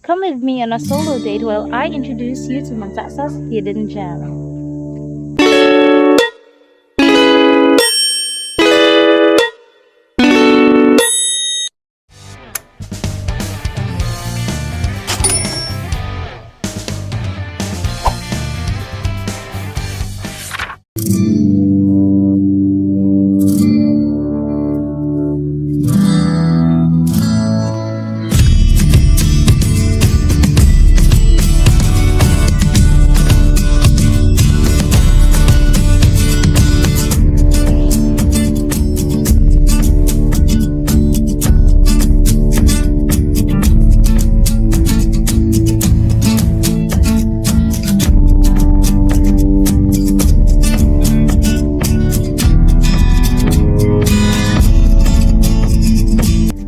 Come with me on a solo date while I introduce you to Mansasa's hidden gem.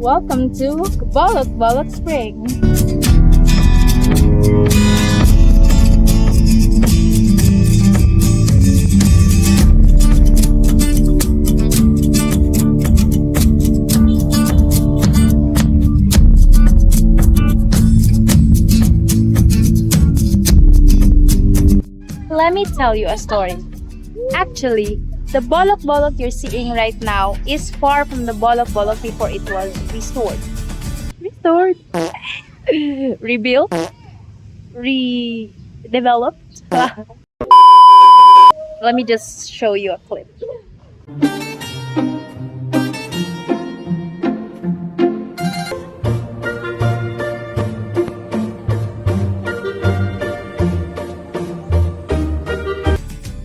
Welcome to Boloc-Boloc Spring. Let me tell you a story. Actually, the Boloc-Boloc you're seeing right now is far from the Boloc-Boloc before it was restored. Restored? Rebuilt? Redeveloped? Let me just show you a clip.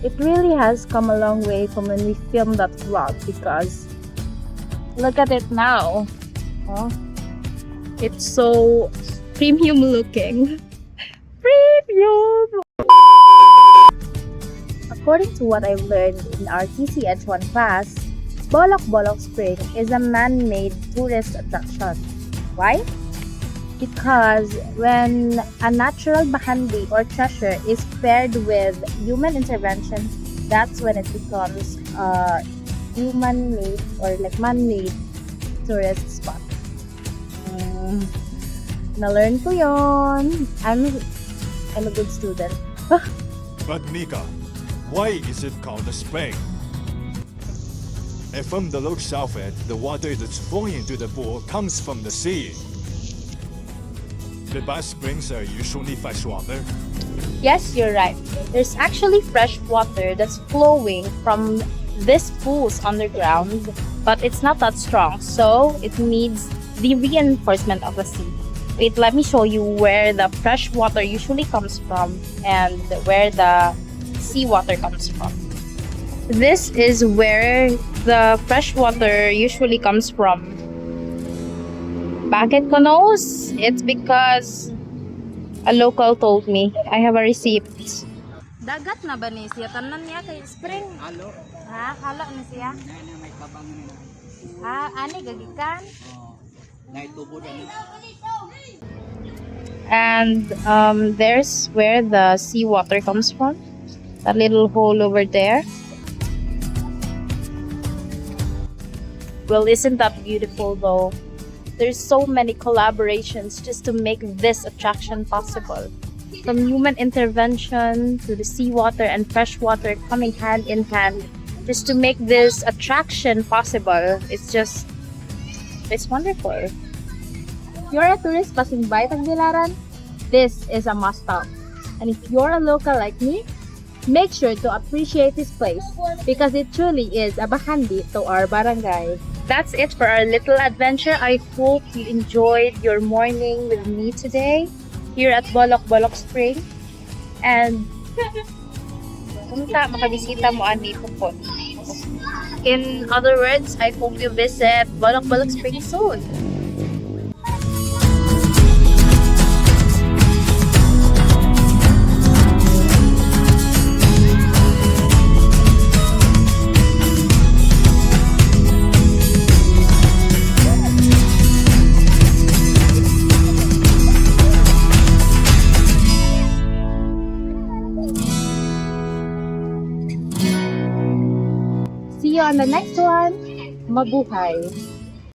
It really has come a long way from when we filmed that vlog, because look at it now. Oh, it's so premium looking. Premium! According to what I've learned in our TCH1 class, Boloc-Boloc Spring is a man-made tourist attraction. Why? Because when a natural bahandi or treasure is paired with human intervention, that's when it becomes a human-made or like man-made tourist spot. Na-learn ko yun. I'm a good student. But Mika, why is it called a spring? And from the looks of it, the water that's flowing into the pool comes from the sea. The best springs are usually fresh water. Yes, you're right. There's actually fresh water that's flowing from these pools underground, but it's not that strong, so it needs the reinforcement of the sea. Wait, let me show you where the fresh water usually comes from and where the seawater comes from. This is where the fresh water usually comes from. Bakit ko knows? It's because a local told me. I have a receipt. Dagat na ba ni siya? Tanan niya kay spring? Halo. Ha? Halo ni siya? Nanya may kabang nila. Ani gagikan? Nay tubo dali. And there's where the seawater comes from. That little hole over there. Well, isn't that beautiful though? There's so many collaborations just to make this attraction possible. From human intervention to the seawater and fresh water coming hand in hand just to make this attraction possible. It's wonderful. If you're a tourist passing by Tagbilaran, this is a must-stop. And if you're a local like me, make sure to appreciate this place because it truly is a bahandi to our barangay. That's it for our little adventure. I hope you enjoyed your morning with me today here at Boloc-Boloc Spring. And makabisita mo dito po. In other words, I hope you visit Boloc-Boloc Spring soon. See you on the next one. Mabuhay!